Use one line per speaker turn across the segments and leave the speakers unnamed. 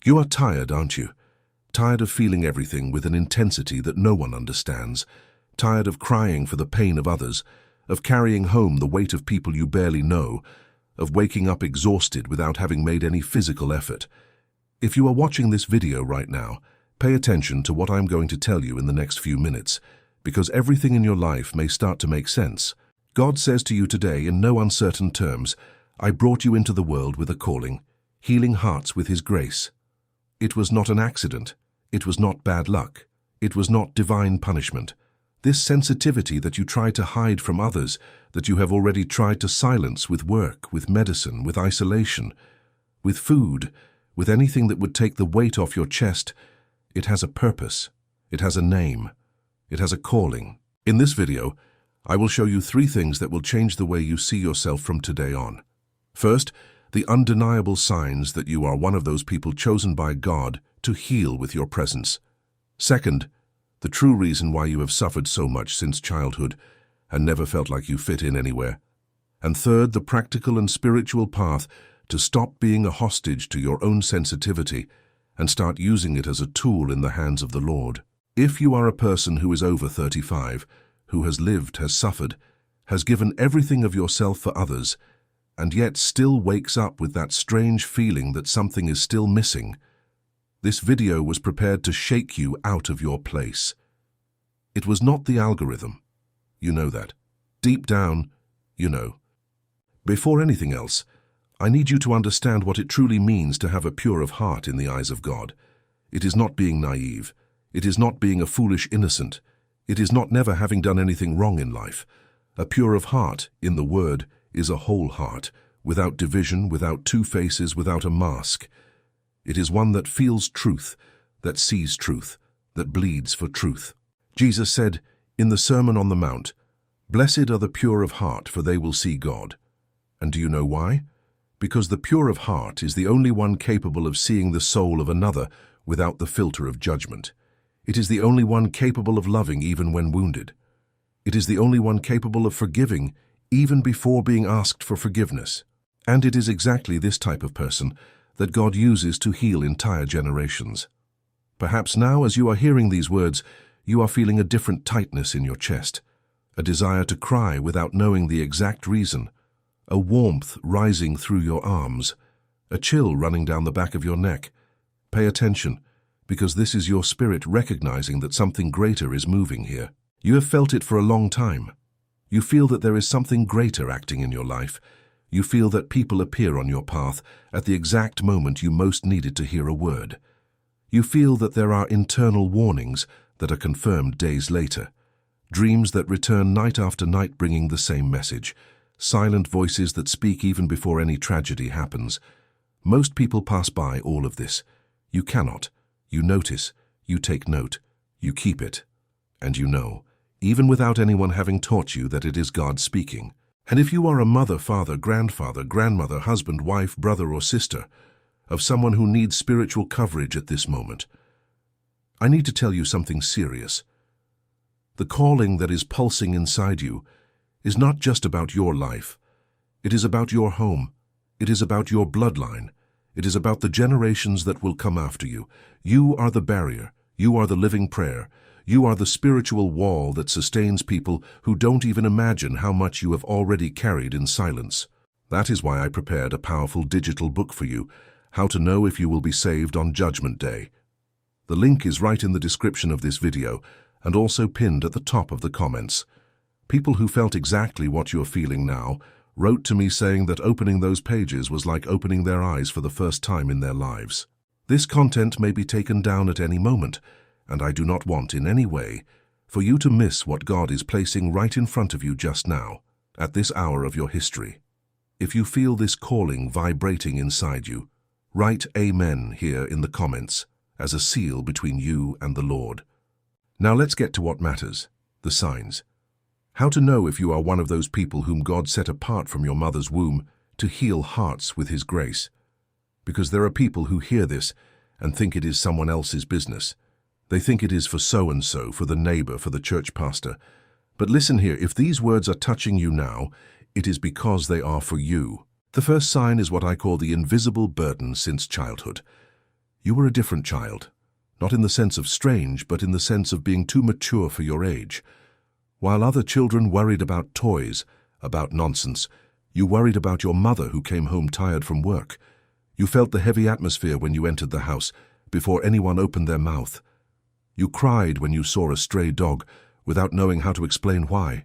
You are tired, aren't you? Tired of feeling everything with an intensity that no one understands. Tired of crying for the pain of others, of carrying home the weight of people you barely know, of waking up exhausted without having made any physical effort. If you are watching this video right now, pay attention to what I'm going to tell you in the next few minutes, because everything in your life may start to make sense. God says to you today in no uncertain terms, I brought you into the world with a calling, healing hearts with His grace. It was not an accident. It was not bad luck. It was not divine punishment. This sensitivity that you try to hide from others, that you have already tried to silence with work, with medicine, with isolation, with food, with anything that would take the weight off your chest, it has a purpose. It has a name. It has a calling. In this video, I will show you 3 things that will change the way you see yourself from today on. First, the undeniable signs that you are one of those people chosen by God to heal with your presence. Second, the true reason why you have suffered so much since childhood and never felt like you fit in anywhere. And third, the practical and spiritual path to stop being a hostage to your own sensitivity and start using it as a tool in the hands of the Lord. If you are a person who is over 35, who has lived, has suffered, has given everything of yourself for others, and yet still wakes up with that strange feeling that something is still missing, this video was prepared to shake you out of your place. It was not the algorithm. You know that. Deep down, you know. Before anything else, I need you to understand what it truly means to have a pure of heart in the eyes of God. It is not being naive. It is not being a foolish innocent. It is not never having done anything wrong in life. A pure of heart, in the Word, is a whole heart, without division, without 2 faces, without a mask. It is one that feels truth, that sees truth, that bleeds for truth. Jesus said in the Sermon on the Mount, "Blessed are the pure of heart, for they will see God." And do you know why? Because the pure of heart is the only one capable of seeing the soul of another without the filter of judgment. It is the only one capable of loving even when wounded. It is the only one capable of forgiving even before being asked for forgiveness. And it is exactly this type of person that God uses to heal entire generations. Perhaps now, as you are hearing these words, you are feeling a different tightness in your chest, a desire to cry without knowing the exact reason, a warmth rising through your arms, a chill running down the back of your neck. Pay attention, because this is your spirit recognizing that something greater is moving here. You have felt it for a long time. You feel that there is something greater acting in your life. You feel that people appear on your path at the exact moment you most needed to hear a word. You feel that there are internal warnings that are confirmed days later, dreams that return night after night bringing the same message, silent voices that speak even before any tragedy happens. Most people pass by all of this. You cannot. You notice, you take note, you keep it, and you know, even without anyone having taught you, that it is God speaking. And if you are a mother, father, grandfather, grandmother, husband, wife, brother or sister of someone who needs spiritual coverage at this moment, I need to tell you something serious. The calling that is pulsing inside you is not just about your life. It is about your home. It is about your bloodline. It is about the generations that will come after you. You are the barrier. You are the living prayer. You are the spiritual wall that sustains people who don't even imagine how much you have already carried in silence. That is why I prepared a powerful digital book for you, How to Know If You Will Be Saved on Judgment Day. The link is right in the description of this video and also pinned at the top of the comments. People who felt exactly what you are feeling now wrote to me saying that opening those pages was like opening their eyes for the first time in their lives. This content may be taken down at any moment, and I do not want in any way for you to miss what God is placing right in front of you just now, at this hour of your history. If you feel this calling vibrating inside you, write Amen here in the comments as a seal between you and the Lord. Now let's get to what matters, the signs. How to know if you are one of those people whom God set apart from your mother's womb to heal hearts with His grace. Because there are people who hear this and think it is someone else's business. They think it is for so-and-so, for the neighbor, for the church pastor. But listen here, if these words are touching you now, it is because they are for you. The first sign is what I call the invisible burden since childhood. You were a different child, not in the sense of strange, but in the sense of being too mature for your age. While other children worried about toys, about nonsense, you worried about your mother who came home tired from work. You felt the heavy atmosphere when you entered the house, before anyone opened their mouth. You cried when you saw a stray dog, without knowing how to explain why.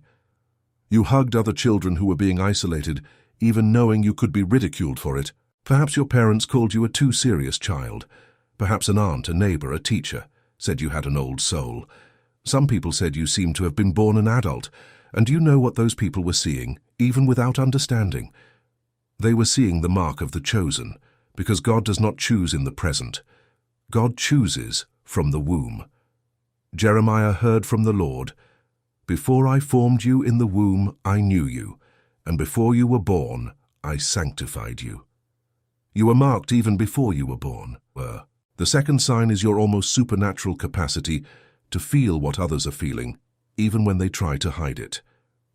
You hugged other children who were being isolated, even knowing you could be ridiculed for it. Perhaps your parents called you a too serious child. Perhaps an aunt, a neighbor, a teacher said you had an old soul. Some people said you seemed to have been born an adult, and you know what those people were seeing, even without understanding. They were seeing the mark of the chosen, because God does not choose in the present. God chooses from the womb. Jeremiah heard from the Lord, "Before I formed you in the womb, I knew you, and before you were born, I sanctified you." You were marked even before you were born. The second sign is your almost supernatural capacity to feel what others are feeling, even when they try to hide it.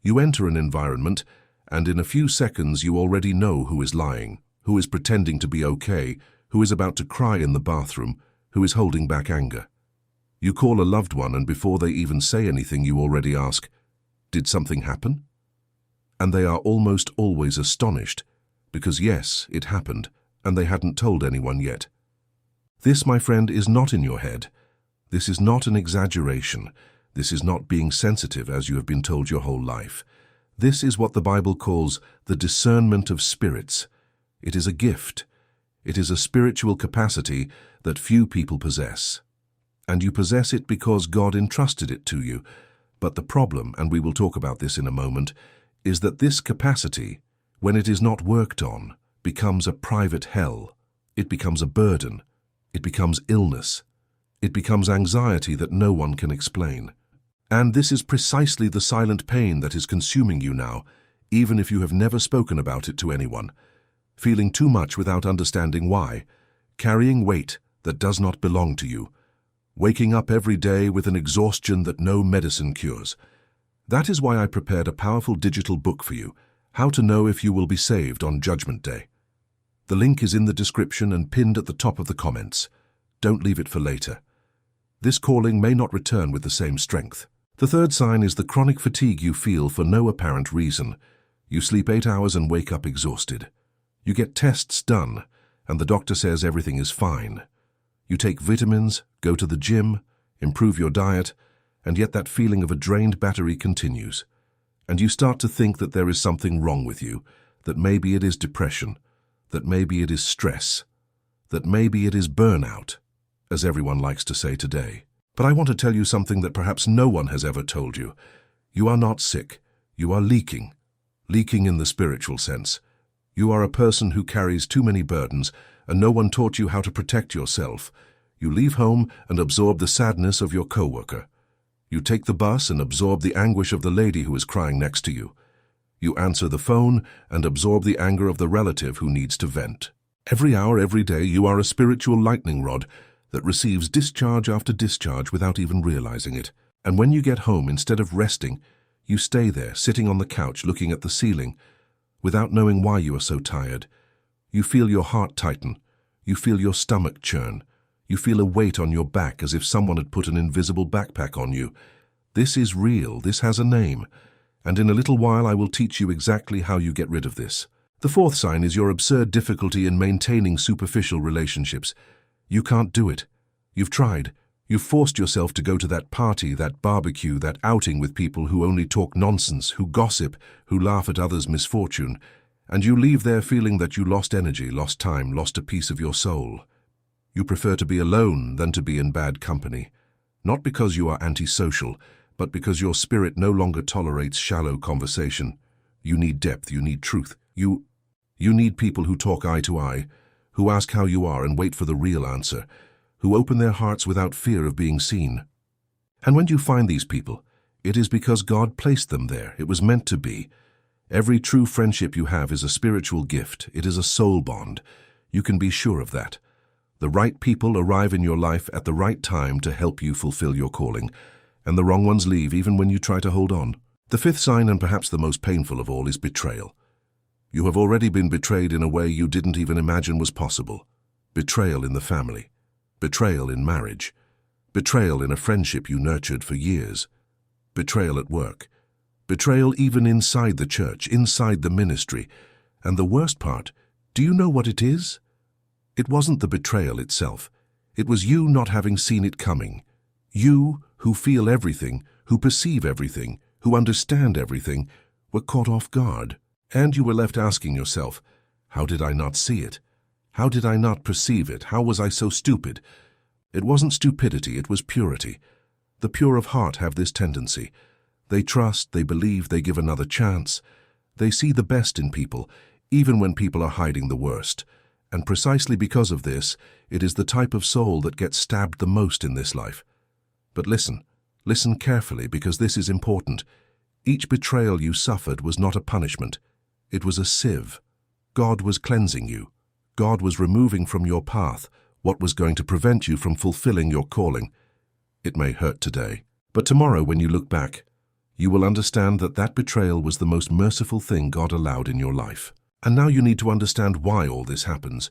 You enter an environment, and in a few seconds you already know who is lying, who is pretending to be okay, who is about to cry in the bathroom, who is holding back anger. You call a loved one, and before they even say anything, you already ask, "Did something happen?" And they are almost always astonished, because yes, it happened, and they hadn't told anyone yet. This, my friend, is not in your head. This is not an exaggeration. This is not being sensitive as you have been told your whole life. This is what the Bible calls the discernment of spirits. It is a gift. It is a spiritual capacity that few people possess. And you possess it because God entrusted it to you. But the problem, and we will talk about this in a moment, is that this capacity, when it is not worked on, becomes a private hell. It becomes a burden. It becomes illness. It becomes anxiety that no one can explain. And this is precisely the silent pain that is consuming you now, even if you have never spoken about it to anyone. Feeling too much without understanding why, carrying weight that does not belong to you, waking up every day with an exhaustion that no medicine cures. That is why I prepared a powerful digital book for you, How to Know If You Will Be Saved on Judgment Day. The link is in the description and pinned at the top of the comments. Don't leave it for later. This calling may not return with the same strength. The third sign is the chronic fatigue you feel for no apparent reason. You sleep 8 hours and wake up exhausted. You get tests done, and the doctor says everything is fine. You take vitamins, go to the gym, improve your diet, and yet that feeling of a drained battery continues. And you start to think that there is something wrong with you, that maybe it is depression, that maybe it is stress, that maybe it is burnout, as everyone likes to say today. But I want to tell you something that perhaps no one has ever told you. You are not sick. You are leaking. Leaking in the spiritual sense. You are a person who carries too many burdens, and no one taught you how to protect yourself. You leave home and absorb the sadness of your coworker. You take the bus and absorb the anguish of the lady who is crying next to you. You answer the phone and absorb the anger of the relative who needs to vent. Every hour, every day, you are a spiritual lightning rod that receives discharge after discharge without even realizing it. And when you get home, instead of resting, you stay there, sitting on the couch, looking at the ceiling, without knowing why you are so tired. You feel your heart tighten. You feel your stomach churn. You feel a weight on your back as if someone had put an invisible backpack on you. This is real. This has a name. And in a little while I will teach you exactly how you get rid of this. The fourth sign is your absurd difficulty in maintaining superficial relationships. You can't do it. You've tried. You've forced yourself to go to that party, that barbecue, that outing with people who only talk nonsense, who gossip, who laugh at others' misfortune. And you leave there feeling that you lost energy, lost time, lost a piece of your soul. You prefer to be alone than to be in bad company. Not because you are antisocial, but because your spirit no longer tolerates shallow conversation. You need depth, you need truth. You need people who talk eye to eye, who ask how you are and wait for the real answer, who open their hearts without fear of being seen. And when you find these people, it is because God placed them there. It was meant to be. Every true friendship you have is a spiritual gift. It is a soul bond. You can be sure of that. The right people arrive in your life at the right time to help you fulfill your calling, and the wrong ones leave even when you try to hold on. The fifth sign, and perhaps the most painful of all, is betrayal. You have already been betrayed in a way you didn't even imagine was possible. Betrayal in the family, Betrayal in marriage. Betrayal in a friendship you nurtured for years. Betrayal at work. Betrayal even inside the church, inside the ministry. And the worst part, do you know what it is? It wasn't the betrayal itself. It was you not having seen it coming. You, who feel everything, who perceive everything, who understand everything, were caught off guard. And you were left asking yourself, how did I not see it? How did I not perceive it? How was I so stupid? It wasn't stupidity, it was purity. The pure of heart have this tendency. They trust, they believe, they give another chance. They see the best in people, even when people are hiding the worst. And precisely because of this, it is the type of soul that gets stabbed the most in this life. But listen carefully, because this is important. Each betrayal you suffered was not a punishment. It was a sieve. God was cleansing you. God was removing from your path what was going to prevent you from fulfilling your calling. It may hurt today, but tomorrow when you look back, you will understand that that betrayal was the most merciful thing God allowed in your life. And now you need to understand why all this happens,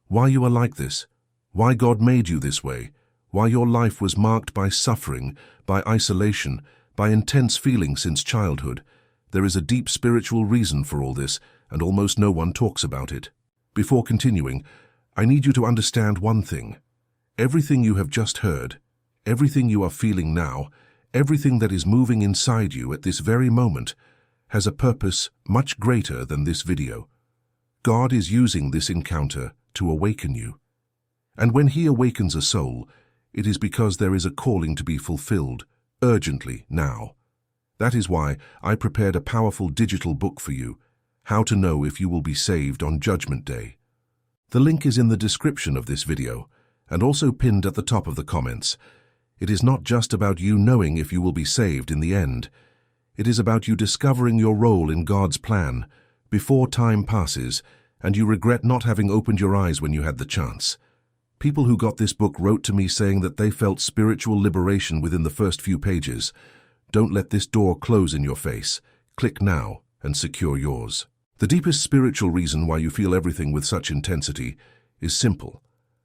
why you are like this, why God made you this way, why your life was marked by suffering, by isolation, by intense feelings since childhood. There is a deep spiritual reason for all this, and almost no one talks about it. Before continuing, I need you to understand one thing. Everything you have just heard, everything you are feeling now, everything that is moving inside you at this very moment, has a purpose much greater than this video. God is using this encounter to awaken you. And when He awakens a soul, it is because there is a calling to be fulfilled, urgently, now. That is why I prepared a powerful digital book for you, How to Know If You Will Be Saved on Judgment Day. The link is in the description of this video, and also pinned at the top of the comments. It is not just about you knowing if you will be saved in the end. It is about you discovering your role in God's plan before time passes and you regret not having opened your eyes when you had the chance. People who got this book wrote to me saying that they felt spiritual liberation within the first few pages. Don't let this door close in your face. Click now and secure yours. The deepest spiritual reason why you feel everything with such intensity is simple,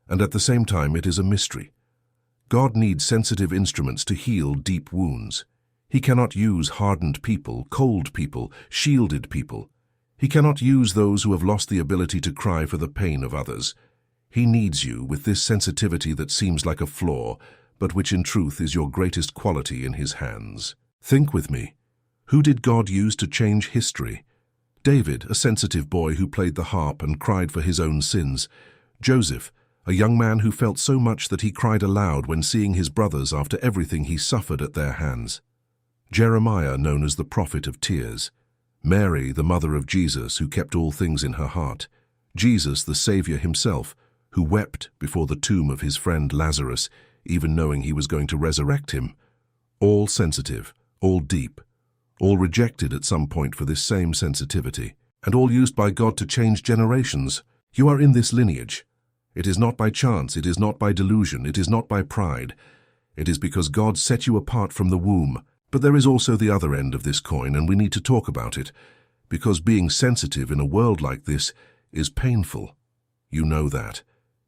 and at the same time it is a mystery. God needs sensitive instruments to heal deep wounds. He cannot use hardened people, cold people, shielded people. He cannot use those who have lost the ability to cry for the pain of others. He needs you with this sensitivity that seems like a flaw, but which in truth is your greatest quality in His hands. Think with me. Who did God use to change history? David, a sensitive boy who played the harp and cried for his own sins. Joseph, a young man who felt so much that he cried aloud when seeing his brothers after everything he suffered at their hands. Jeremiah, known as the prophet of tears. Mary, the mother of Jesus, who kept all things in her heart. Jesus, the Savior Himself, who wept before the tomb of his friend Lazarus, even knowing he was going to resurrect him. All sensitive, all deep, all rejected at some point for this same sensitivity, and all used by God to change generations. You are in this lineage. It is not by chance, it is not by delusion, it is not by pride. It is because God set you apart from the womb. But there is also the other end of this coin, and we need to talk about it, because being sensitive in a world like this is painful. You know that.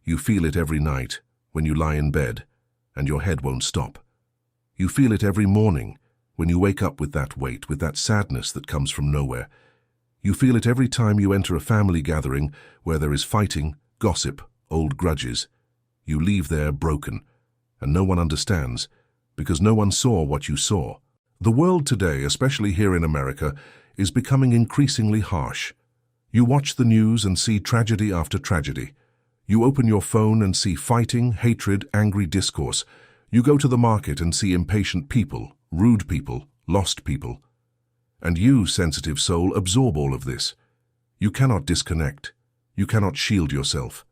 You feel it every night when you lie in bed, and your head won't stop. You feel it every morning when you wake up with that weight, with that sadness that comes from nowhere. You feel it every time you enter a family gathering where there is fighting, gossip, old grudges. You leave there broken, and no one understands, because no one saw what you saw. The world today, especially here in America, is becoming increasingly harsh. You watch the news and see tragedy after tragedy. You open your phone and see fighting, hatred, angry discourse. You go to the market and see impatient people, rude people, lost people. And you, sensitive soul, absorb all of this. You cannot disconnect. You cannot shield yourself.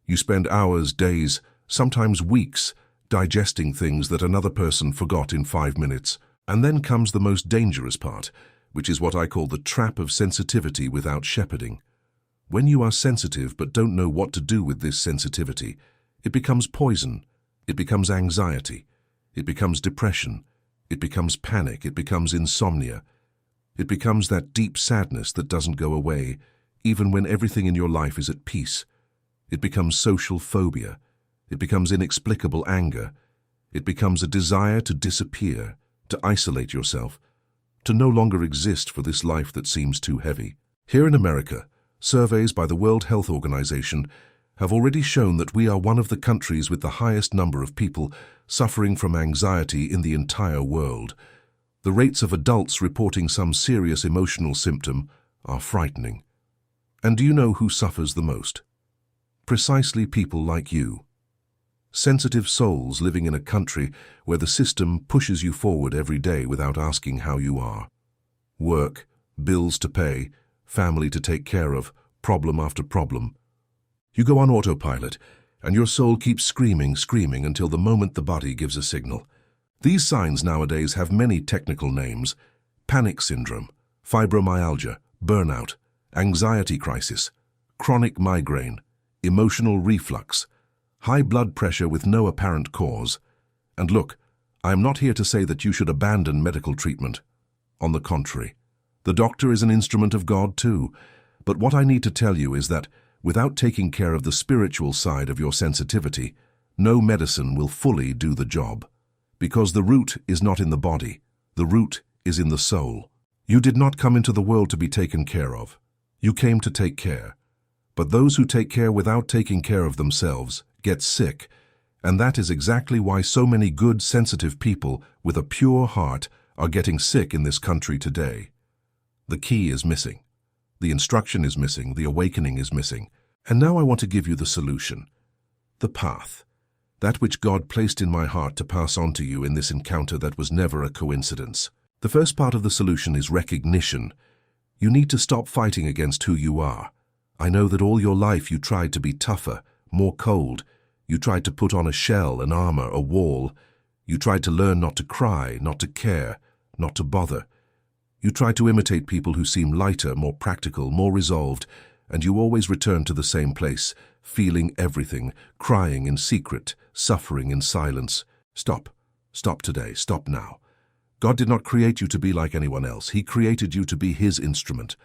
You spend hours, days, sometimes weeks, digesting things that another person forgot in 5 minutes. And then comes the most dangerous part, which is what I call the trap of sensitivity without shepherding. When you are sensitive but don't know what to do with this sensitivity, it becomes poison, it becomes anxiety, it becomes depression, it becomes panic, it becomes insomnia. It becomes that deep sadness that doesn't go away, even when everything in your life is at peace. It becomes social phobia. It becomes inexplicable anger. It becomes a desire to disappear, to isolate yourself, to no longer exist for this life that seems too heavy. Here in America, surveys by the World Health Organization have already shown that we are one of the countries with the highest number of people suffering from anxiety in the entire world. The rates of adults reporting some serious emotional symptom are frightening. And do you know who suffers the most? Precisely people like you. Sensitive souls living in a country where the system pushes you forward every day without asking how you are. Work, bills to pay, family to take care of, problem after problem. You go on autopilot, and your soul keeps screaming until the moment the body gives a signal. These signs nowadays have many technical names: panic syndrome, fibromyalgia, burnout, anxiety crisis, chronic migraine, emotional reflux, high blood pressure with no apparent cause. And look, I am not here to say that you should abandon medical treatment. On the contrary, the doctor is an instrument of God too. But what I need to tell you is that without taking care of the spiritual side of your sensitivity, no medicine will fully do the job. Because the root is not in the body, the root is in the soul. You did not come into the world to be taken care of. You came to take care. But those who take care without taking care of themselves get sick, and that is exactly why so many good, sensitive people with a pure heart are getting sick in this country today. The key is missing. The instruction is missing, the awakening is missing. And now I want to give you the solution. The path. That which God placed in my heart to pass on to you in this encounter that was never a coincidence. The first part of the solution is recognition. You need to stop fighting against who you are. I know that all your life you tried to be tougher, more cold. You tried to put on a shell, an armor, a wall. You tried to learn not to cry, not to care, not to bother. You tried to imitate people who seem lighter, more practical, more resolved, and you always returned to the same place, feeling everything, crying in secret, suffering in silence. Stop. Stop today. Stop now. God did not create you to be like anyone else. He created you to be His instrument.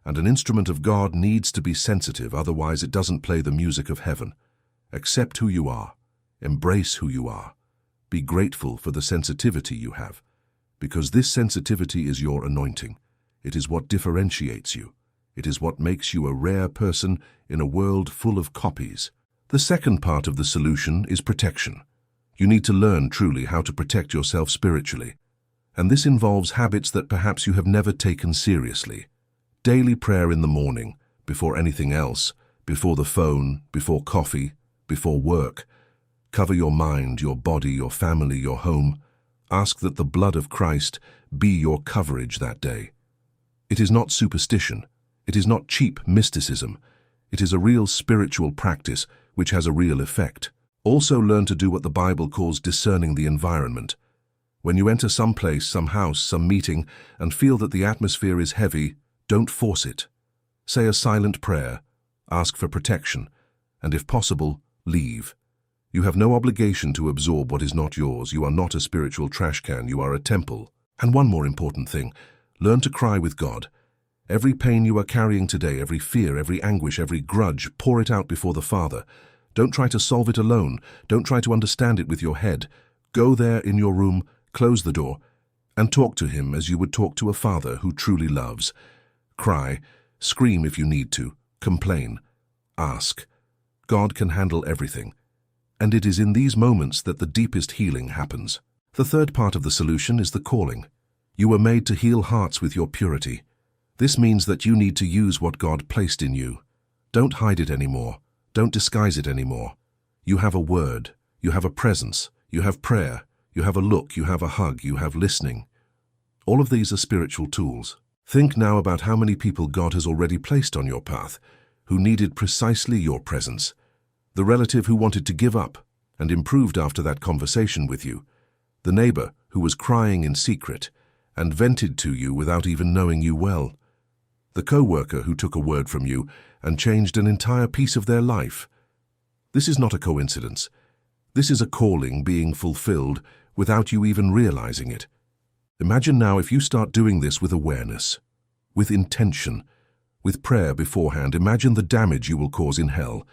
And an instrument of God needs to be sensitive, otherwise it doesn't play the music of heaven. Accept who you are. Embrace who you are. Be grateful for the sensitivity you have. Because this sensitivity is your anointing. It is what differentiates you. It is what makes you a rare person in a world full of copies. The second part of the solution is protection. You need to learn truly how to protect yourself spiritually. And this involves habits that perhaps you have never taken seriously. Daily prayer in the morning, before anything else, before the phone, before coffee, before work. Cover your mind, your body, your family, your home. Ask that the blood of Christ be your coverage that day. It is not superstition. It is not cheap mysticism. It is a real spiritual practice which has a real effect. Also learn to do what the Bible calls discerning the environment. When you enter some place, some house, some meeting, and feel that the atmosphere is heavy, don't force it. Say a silent prayer, ask for protection, and if possible, leave. You have no obligation to absorb what is not yours. You are not a spiritual trash can. You are a temple. And one more important thing, learn to cry with God. Every pain you are carrying today, every fear, every anguish, every grudge, pour it out before the Father. Don't try to solve it alone. Don't try to understand it with your head. Go there in your room, close the door, and talk to Him as you would talk to a father who truly loves. Cry, scream if you need to, complain, ask. God can handle everything. And it is in these moments that the deepest healing happens. The third part of the solution is the calling. You were made to heal hearts with your purity. This means that you need to use what God placed in you. Don't hide it anymore. Don't disguise it anymore. You have a word. You have a presence. You have prayer. You have a look. You have a hug. You have listening. All of these are spiritual tools. Think now about how many people God has already placed on your path who needed precisely your presence. The relative who wanted to give up and improved after that conversation with you. The neighbor who was crying in secret and vented to you without even knowing you well. The co-worker who took a word from you and changed an entire piece of their life. This is not a coincidence. This is a calling being fulfilled without you even realizing it. Imagine now if you start doing this with awareness, with intention, with prayer beforehand. Imagine the damage you will cause in hell.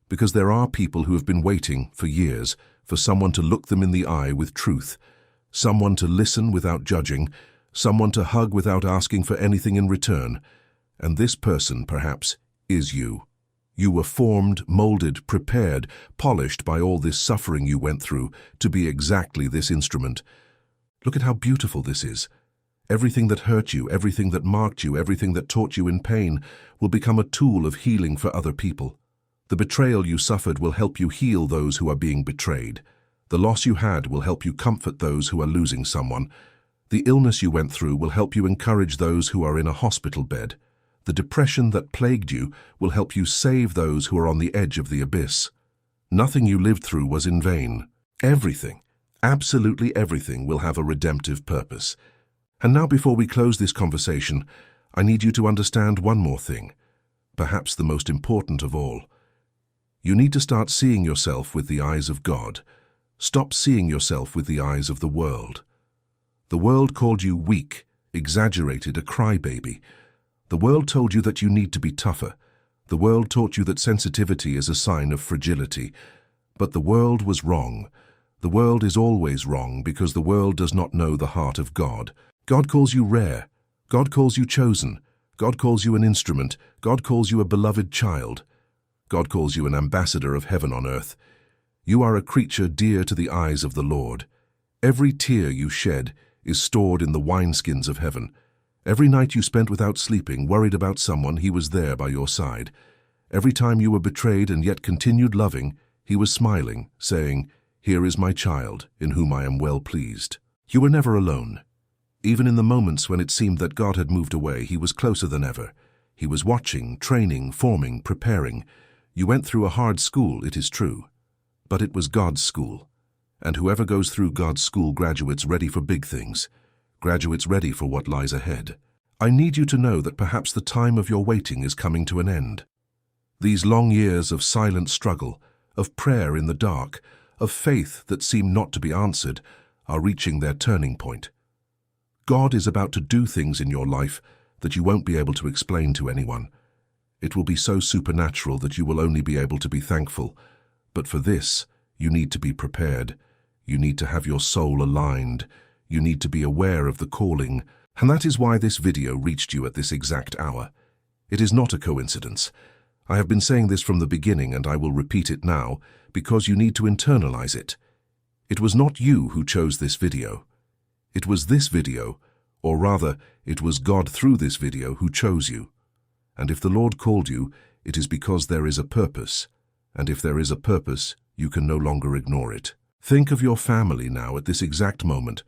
Because there are people who have been waiting for years for someone to look them in the eye with truth, someone to listen without judging, someone to hug without asking for anything in return. And this person, perhaps, is you. You were formed, molded, prepared, polished by all this suffering you went through to be exactly this instrument. Look at how beautiful this is. Everything that hurt you, everything that marked you, everything that taught you in pain will become a tool of healing for other people. The betrayal you suffered will help you heal those who are being betrayed. The loss you had will help you comfort those who are losing someone. The illness you went through will help you encourage those who are in a hospital bed. The depression that plagued you will help you save those who are on the edge of the abyss. Nothing you lived through was in vain. Everything, absolutely everything, will have a redemptive purpose. And now, before we close this conversation, I need you to understand one more thing, perhaps the most important of all. You need to start seeing yourself with the eyes of God. Stop seeing yourself with the eyes of the world. The world called you weak, exaggerated, a crybaby. The world told you that you need to be tougher. The world taught you that sensitivity is a sign of fragility. But the world was wrong. The world is always wrong because the world does not know the heart of God. God calls you rare. God calls you chosen. God calls you an instrument. God calls you a beloved child. God calls you an ambassador of heaven on earth. You are a creature dear to the eyes of the Lord. Every tear you shed is stored in the wineskins of heaven. Every night you spent without sleeping, worried about someone, He was there by your side. Every time you were betrayed and yet continued loving, He was smiling, saying, "Here is my child, in whom I am well pleased." You were never alone. Even in the moments when it seemed that God had moved away, He was closer than ever. He was watching, training, forming, preparing. You went through a hard school, it is true, but it was God's school. And whoever goes through God's school graduates ready for big things, graduates ready for what lies ahead. I need you to know that perhaps the time of your waiting is coming to an end. These long years of silent struggle, of prayer in the dark, of faith that seemed not to be answered, are reaching their turning point. God is about to do things in your life that you won't be able to explain to anyone. It will be so supernatural that you will only be able to be thankful. But for this, you need to be prepared. You need to have your soul aligned. You need to be aware of the calling. And that is why this video reached you at this exact hour. It is not a coincidence. I have been saying this from the beginning, and I will repeat it now, because you need to internalize it. It was not you who chose this video. It was this video, or rather, it was God through this video who chose you. And if the Lord called you, it is because there is a purpose. And if there is a purpose, you can no longer ignore it. Think of your family now at this exact moment.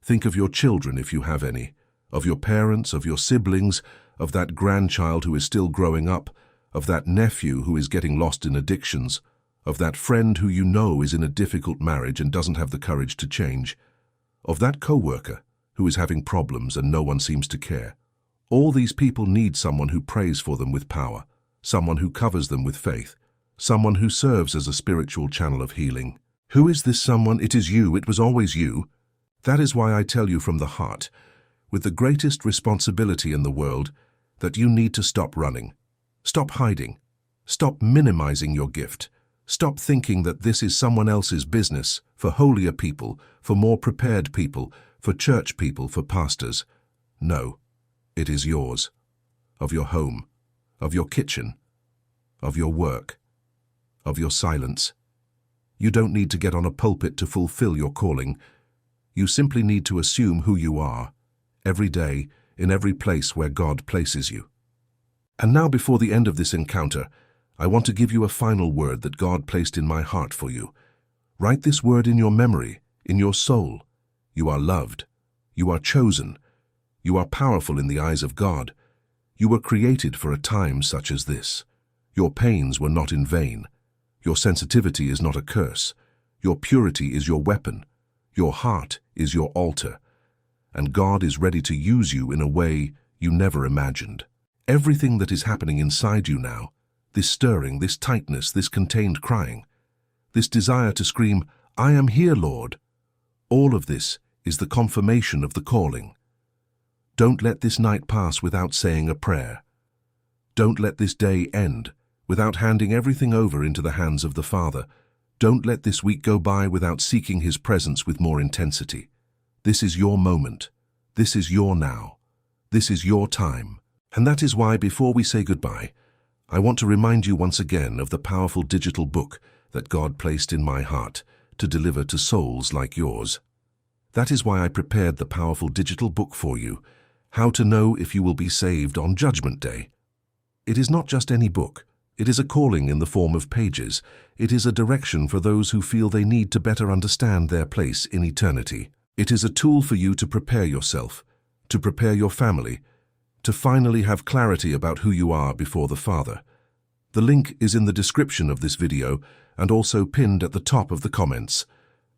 Think of your children if you have any, of your parents, of your siblings, of that grandchild who is still growing up, of that nephew who is getting lost in addictions, of that friend who you know is in a difficult marriage and doesn't have the courage to change, of that co-worker who is having problems and no one seems to care. All these people need someone who prays for them with power, someone who covers them with faith, someone who serves as a spiritual channel of healing. Who is this someone? It is you. It was always you. That is why I tell you from the heart, with the greatest responsibility in the world, that you need to stop running. Stop hiding. Stop minimizing your gift. Stop thinking that this is someone else's business, for holier people, for more prepared people, for church people, for pastors. No. It is yours, of your home, of your kitchen, of your work, of your silence. You don't need to get on a pulpit to fulfill your calling. You simply need to assume who you are, every day, in every place where God places you. And now, before the end of this encounter, I want to give you a final word that God placed in my heart for you. Write this word in your memory, in your soul. You are loved. You are chosen. You are powerful in the eyes of God. You were created for a time such as this. Your pains were not in vain. Your sensitivity is not a curse. Your purity is your weapon. Your heart is your altar. And God is ready to use you in a way you never imagined. Everything that is happening inside you now, this stirring, this tightness, this contained crying, this desire to scream, "I am here, Lord," all of this is the confirmation of the calling. Don't let this night pass without saying a prayer. Don't let this day end without handing everything over into the hands of the Father. Don't let this week go by without seeking His presence with more intensity. This is your moment. This is your now. This is your time. And that is why, before we say goodbye, I want to remind you once again of the powerful digital book that God placed in my heart to deliver to souls like yours. That is why I prepared the powerful digital book for you, How to Know If You Will Be Saved on Judgment Day. It is not just any book. It is a calling in the form of pages. It is a direction for those who feel they need to better understand their place in eternity. It is a tool for you to prepare yourself, to prepare your family, to finally have clarity about who you are before the Father. The link is in the description of this video and also pinned at the top of the comments.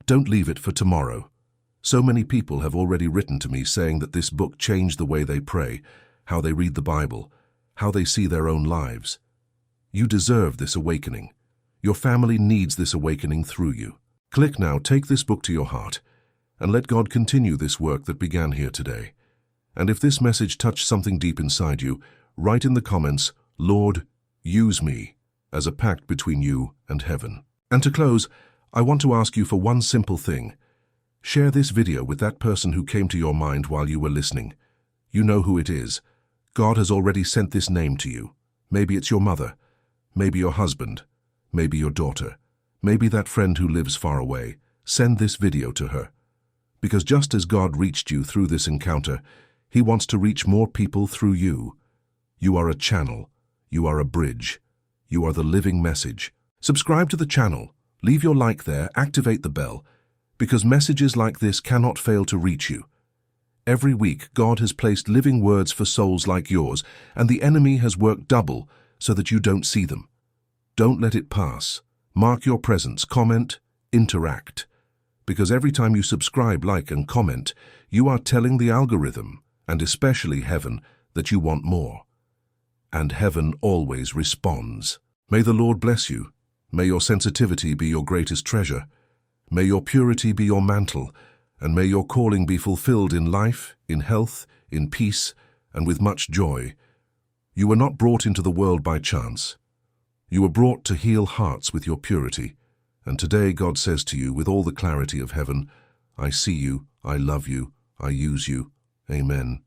Don't leave it for tomorrow. So many people have already written to me saying that this book changed the way they pray, how they read the Bible, how they see their own lives. You deserve this awakening. Your family needs this awakening through you. Click now, take this book to your heart, and let God continue this work that began here today. And if this message touched something deep inside you, write in the comments, "Lord, use me," as a pact between you and heaven. And to close, I want to ask you for one simple thing. Share this video with that person who came to your mind while you were listening. You know who it is. God has already sent this name to you. Maybe it's your mother, maybe your husband, maybe your daughter, maybe that friend who lives far away. Send this video to her. Because just as God reached you through this encounter, He wants to reach more people through you. You are a channel. You are a bridge. You are the living message. Subscribe to the channel. Leave your like there. Activate the bell. Because messages like this cannot fail to reach you. Every week, God has placed living words for souls like yours, and the enemy has worked double so that you don't see them. Don't let it pass. Mark your presence. Comment. Interact. Because every time you subscribe, like, and comment, you are telling the algorithm, and especially heaven, that you want more. And heaven always responds. May the Lord bless you. May your sensitivity be your greatest treasure. May your purity be your mantle, and may your calling be fulfilled in life, in health, in peace, and with much joy. You were not brought into the world by chance. You were brought to heal hearts with your purity. And today God says to you with all the clarity of heaven, I see you, I love you, I use you. Amen.